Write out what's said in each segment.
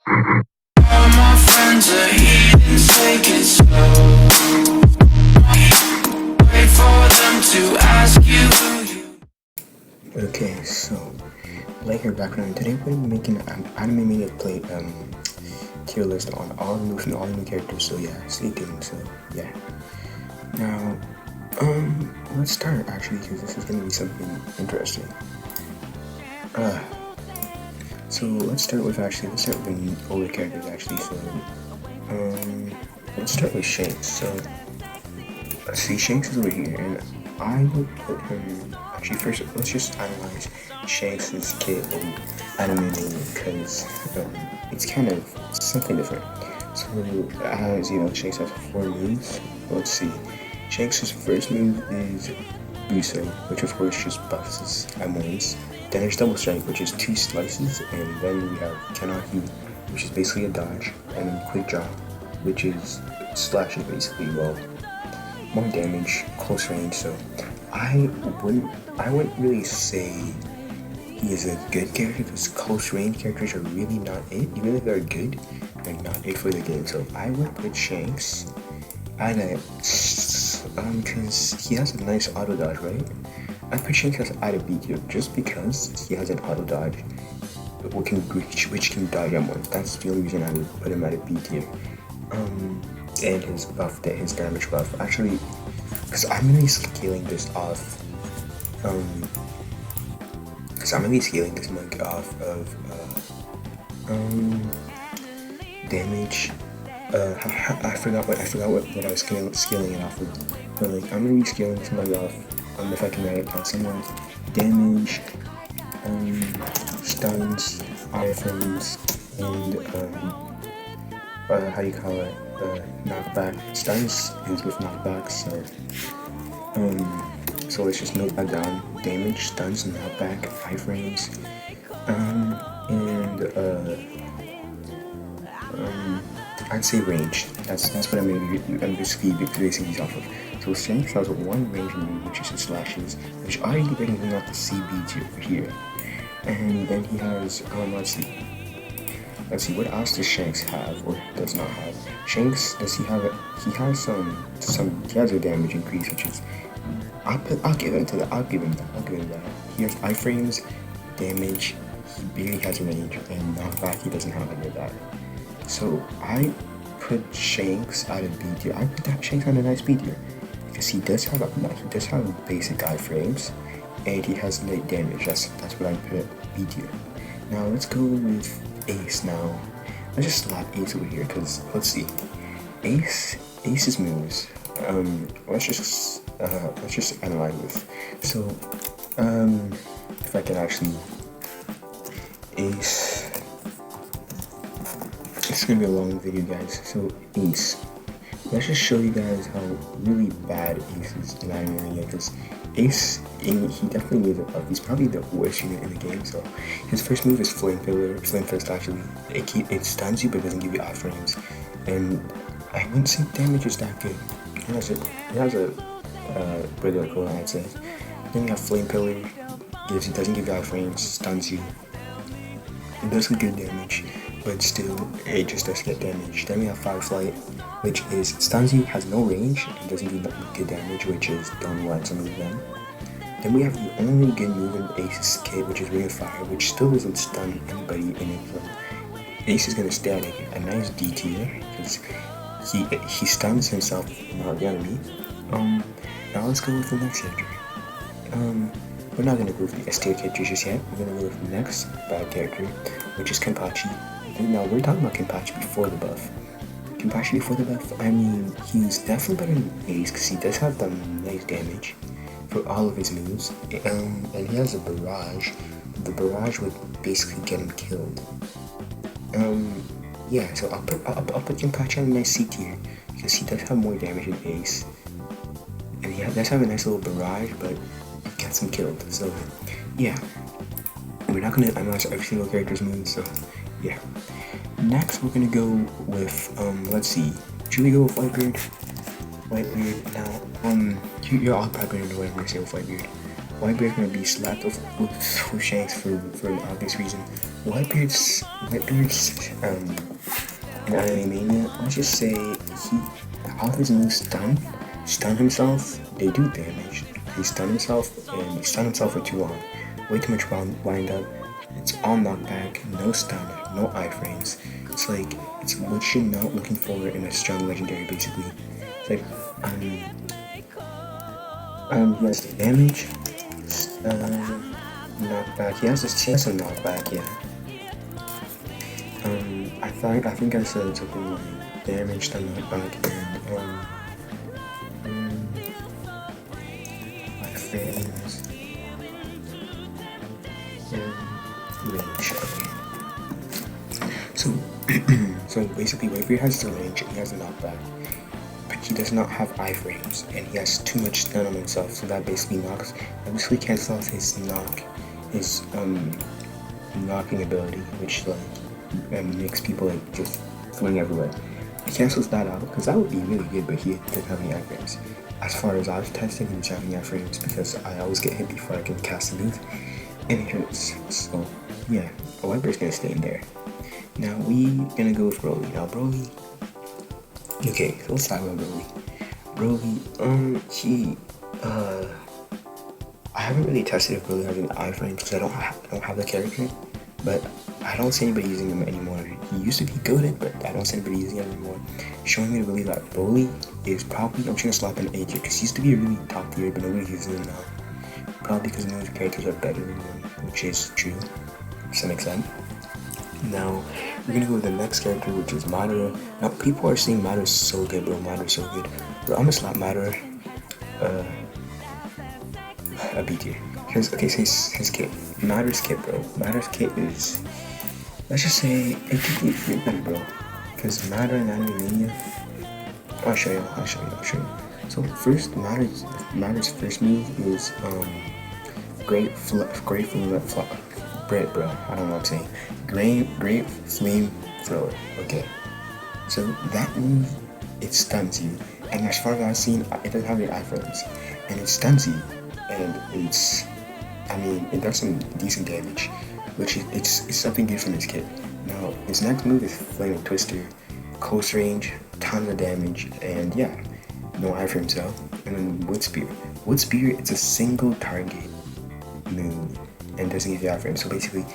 All my friends are heathens, take it slow. Wait for them to ask you who you. Okay, so like your background, today we're making an anime minute play tier list on all the moves and all the new characters. So yeah, stay tuned. So yeah, now let's start actually because this is gonna be something interesting. So let's start with the older characters actually. So let's start with Shanks. So let's see, Shanks is over here, and I would put him. Actually, first let's just analyze Shanks' kit and anime because it's kind of something different. So as you know, Shanks has 4 moves. Let's see. Shanks' first move is Buso, which of course just buffs his M1s. Then there's Double Strike, which is 2 slices, and then we have Kenpachi, which is basically a dodge, and then Quick Draw, which is slashing basically, well, more damage, close range. So I wouldn't really say he is a good character because close range characters are really not it. Even if they're good, they're not it for the game. So I would put Shanks at a because he has a nice auto dodge, right? I put Shanks at a B tier just because he has an auto dodge which can dodge M1. That's the only reason I would put him at a B tier. And his damage buff. Actually, because I'm gonna be scaling this off. Because I'm gonna be scaling this mug off of damage. I forgot what I was scaling it off of. But like I'm gonna be scaling this mug off. If I can write it down somewhere. Damage, stuns, iframes, and how do you call it? Knockback. Stuns is with knockbacks, so let's just note that down. Damage, stuns, knockback, iframes, I'd say range. That's what I'm basically basing these off of. So Shanks has 1 range move, which is his slashes, which already brings him out the CB tier over here. And then he has let's see, what else does Shanks have or does not have? Shanks, does he have he has a damage increase, which is I'll give him that. He has iframes, damage, he barely has range, and knockback he doesn't have any of that. So I put Shanks at a B tier. I put that Shanks on a nice B tier because he does have basic iframes, and he has light damage. That's what I put at B tier. Now let's go with Ace. Now let's just slap Ace over here because let's see, Ace's moves. Let's just analyze this. So if I can actually Ace. It's gonna be a long video, guys. So Ace, let's just show you guys how really bad Ace is in anime because Ace, he definitely needs a buff. He's probably the worst unit in the game. So his first move is Flame Fist. Actually, it stuns you but doesn't give you iframes, and I wouldn't say damage is that good. It has a regular cooldown, I'd say. Then you have Flame Pillar, doesn't give you iframes, stuns you. It does some good damage, but still, it just does get damage. Then we have Fireflight, which is stuns you, has no range, and doesn't do good damage, which is don't let some of them. Then we have the only good move in Ace's kit, which is Ring of Fire, which still doesn't stun anybody in it. So Ace is gonna stay at a nice D tier because he stuns himself, not the enemy. Now let's go with the next character. We're not gonna go with the S tier characters just yet. We're gonna go with the next bad character, which is Kenpachi. Now we're talking about Kenpachi before the buff. Kenpachi before the buff, I mean, he's definitely better than Ace because he does have the nice damage for all of his moves, and he has a barrage. The barrage would basically get him killed. Yeah, so I'll put Kenpachi on a nice C tier because he does have more damage than Ace, and he does have a nice little barrage, but it gets him killed. So yeah, we're not gonna analyze every single character's moves. So yeah. Next, we're gonna go with let's see. Should we go with Whitebeard? Now, you're all probably gonna know what I'm gonna say with Whitebeard. Whitebeard's gonna be slapped with Shanks for an obvious reason. Whitebeard's in Anime Mania, let's just say all of his moves stun himself, they do damage. He stun himself and he stun himself for too long. Way too much wind up. It's all knockback, no stun, no iframes. It's like, it's what you're not looking for in a strong legendary basically. It's like, he has the damage, knockback, he has some knockback, yeah. I think I said something like damage, stun, knockback, and iframes, and range, okay. So, so basically Whitebeard has the range and he has the knockback, but he does not have iframes, and he has too much stun on himself, so that basically cancels off his knocking ability, which like makes people like just fling everywhere. It cancels that out, because that would be really good, but he didn't have any iframes. As far as I've tested, he doesn't have any iframes, because I always get hit before I can cast a move, and it hurts. So yeah, Whitebeard's gonna stay in there. Now we gonna go with Broly. Now Broly, okay, so let's talk about Broly. Broly, I haven't really tested if Broly has an iframe because I don't have the character, but I don't see anybody using him anymore. He used to be goated, but I don't see anybody using him anymore. Showing me to believe that Broly is probably, I'm just gonna slap an A tier because he used to be a really top tier, but nobody's using him now. Probably because most characters are better than him, which is true to some extent. Now we're gonna go with the next character, which is Madara. Now people are saying Madara's so good, bro. Madara's so good. But I'm gonna slap Madara a B tier. His kit. Madara's kit, bro. Madara's kit is, let's just say, it could be good, bro. Because Madara and Anime Mania, I'll show you. So first, Madara's first move is Great Flame Bread, bro. I don't know what I'm saying. Great Flame Thrower. Okay. So that move, it stuns you. And as far as I've seen, it doesn't have any iframes. And it stuns you. And it does some decent damage, which it's something good from his kit. Now, his next move is Flaming Twister, close range, tons of damage, and yeah, no iframes though. And then Wood Spear. Wood Spear, it's a single target move and doesn't give you iframes. So basically,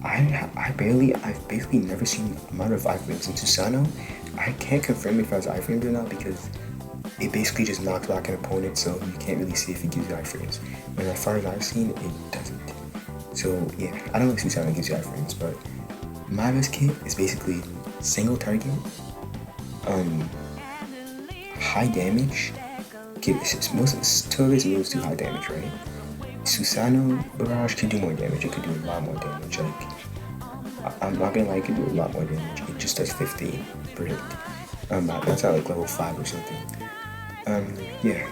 I've basically never seen a amount of iframes in Susanoo. I can't confirm if it has iframes or not because it basically just knocks back an opponent, so you can't really see if it gives you iframes. And as far as I've seen, it doesn't. So yeah, I don't know if Susanoo gives you iframes, but Madara's kit is basically single target, high damage. Okay, two of his moves do high damage, right? Susanoo Barrage could do more damage. It could do a lot more damage. Like, I'm not gonna lie, it could do a lot more damage. It just does 15 per hit. That's at like level 5 or something. Yeah.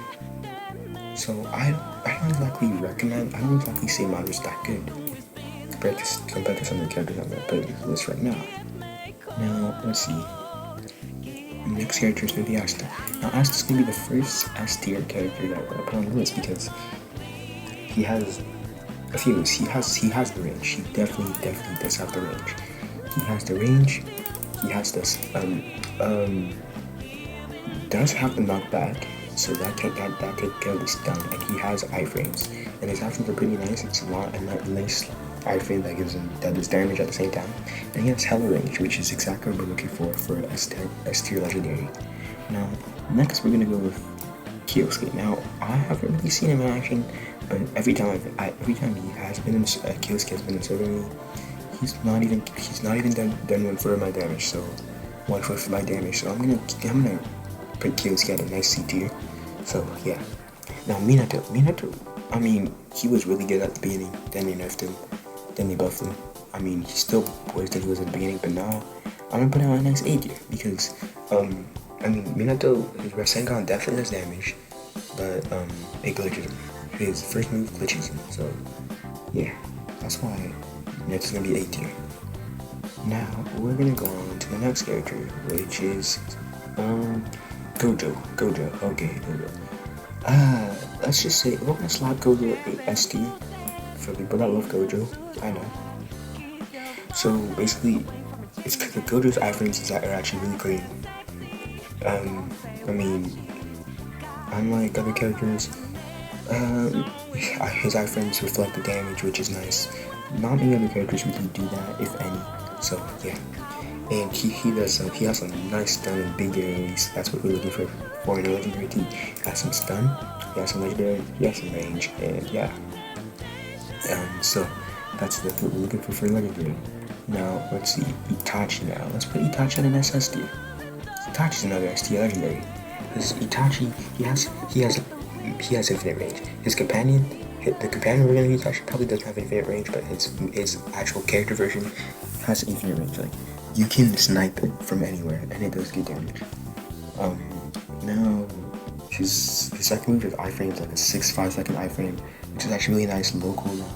So I don't exactly say Madara's that good compared to some of the characters I'm gonna put in this list right now. Now let's see. Next character is gonna be Asta. Now Asta's gonna be the first S tier character that I'm gonna put on the list because he has a few. He has the range. He definitely does have the range. He has the range. He has this does have the knockback, so that take care of the stun, and he has iframes, and his iframes are pretty nice. It's a nice iframe that does damage at the same time, and he has hella range, which is exactly what we're looking for S tier legendary. Now next we're gonna go with Kyosuke. Now I haven't really seen him in action, but every time he has been in Kyosuke has been in serving me, he's not even done one for my damage. So I'm gonna put Kyosuke at a nice C tier. So yeah. Now Minato, I mean, he was really good at the beginning, then they nerfed him, then they buffed him. I mean, he still was than he was at the beginning, but now I'm gonna put him on a nice A tier because Minato, his Rasengan definitely does damage, but it glitches him. His first move glitches him, so yeah, that's why Minato's gonna be A tier. Now we're gonna go on to the next character, which is Gojo. Okay, Gojo. Let's just say we're gonna slap Gojo at S tier for people that love Gojo. I know. So basically, it's the Gojo's iframes are actually really clean. I mean, unlike other characters, his iframes reflect the damage, which is nice. Not many other characters really do that, if any. So yeah, and he has some nice stun and big release. That's what we're looking for in a legendary team. He has some stun, he has some legendary, he has some range, and yeah. So that's what we're looking for legendary. Now let's see Itachi. Now let's put Itachi on an SS tier. Itachi's another S tier legendary. Because Itachi, he has infinite range. His companion, the companion we're gonna use Itachi probably doesn't have infinite range, but his actual character version has infinite range. Like you can snipe it from anywhere, and it does good damage. Now his second move is iframes, like a 5-second iframe, which is actually really nice, low cooldown.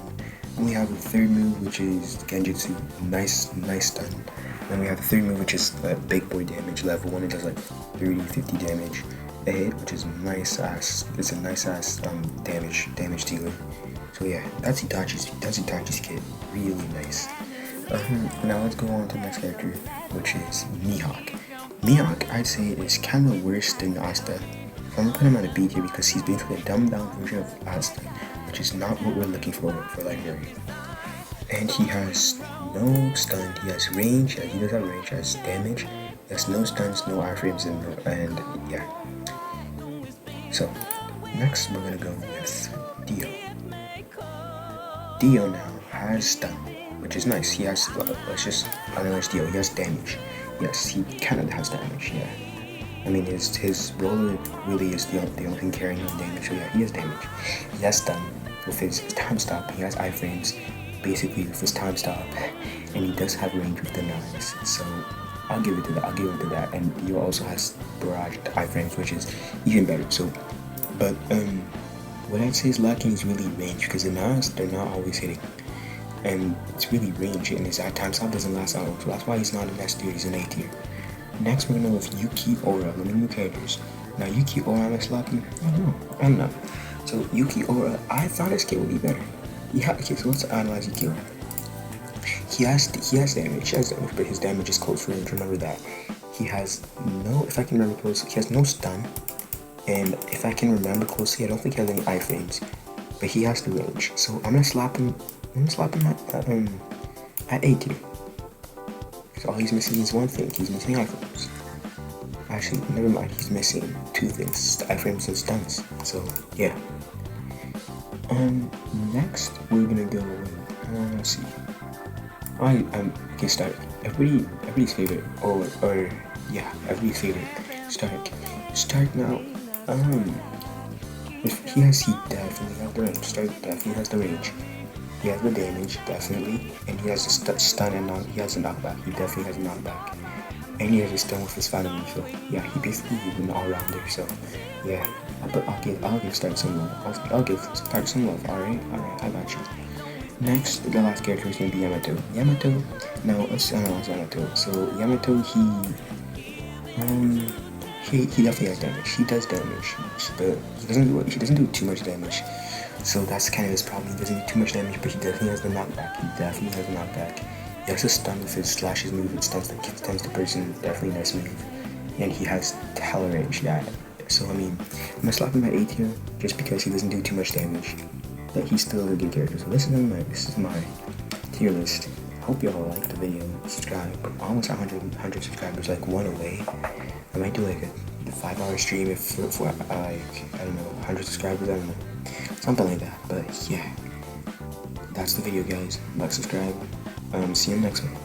And we have the third move, which is Genjutsu, nice stun. Then we have the third move, which is big boy damage, level 1. It does like 30-50 damage a hit, which is nice ass. It's a nice ass damage dealer. So yeah, that's Itachi's kit. Really nice. Now let's go on to the next character, which is Mihawk. Mihawk, I'd say, is kind of worse than Asta. So I'm gonna put him on a B tier because he's basically a dumbed down version of Asta, which is not what we're looking for legendary. And he has no stun, he has range, he does have range, he has damage, he has no stuns, no iframes, and yeah. So, next we're gonna go with Dio. Dio now has stun, which is nice. He has, let's just analyze Dio, he has damage. Yes, he kind of has damage, yeah. I mean, his roller really is the only thing carrying him damage, so yeah, he has damage. He has stun with his time stop, he has iframes, basically with his time stop, and he does have range with the knives, so I'll give it to that. And he also has barrage iframes, which is even better. So, but what I'd say is lacking is really range, because the knives, they're not always hitting, and it's really range, and his time stop doesn't last that long, so that's why he's not an S tier, he's an A tier. Next we're gonna go with Yuki Ora, let me new characters. Now Yuki Ora, am I slapping? I don't know. So Yuki Ora, I thought his kit would be better. Yeah, okay, so let's analyze Yuki Ora. He has damage, but his damage is close range, remember that. He has no, if I can remember closely, he has no stun, and if I can remember closely, I don't think he has any iframes, but he has the range. So I'm gonna slap him at A tier. So all he's missing is one thing, he's missing iframes. Actually, never mind, he's missing two things, the iframes and stuns. So yeah. Next we're gonna go with, let's see. I can start. Everybody's favorite, everybody's favorite. Start now. He definitely has the range. Definitely has the range. He has the damage, definitely, and he has a stun and he has a knockback. He definitely has a knockback, and he has a stun with his final move. So yeah, he basically is an all-rounder. So yeah, but I'll give Start some love. I'll give Start some love. All right, I got you. Next, the last character is gonna be Yamato. Now let's analyze Yamato. So Yamato, he definitely has damage. He does damage, but he doesn't do too much damage. So that's kind of his problem. He doesn't do too much damage, but he definitely has the knockback. He has a stun with his slashes move. It stuns the person. Definitely nice move. And he has hella range. Yeah. So I mean, I'm gonna slap him at A tier just because he doesn't do too much damage. But he's still a good character. So this is my tier list. Hope y'all liked the video. Subscribe. We're almost 100 subscribers, like one away. I might do like a 5-hour stream if for like, I don't know, 100 subscribers. I don't know, something like that. But yeah, that's the video, guys. Like, subscribe. See you next one.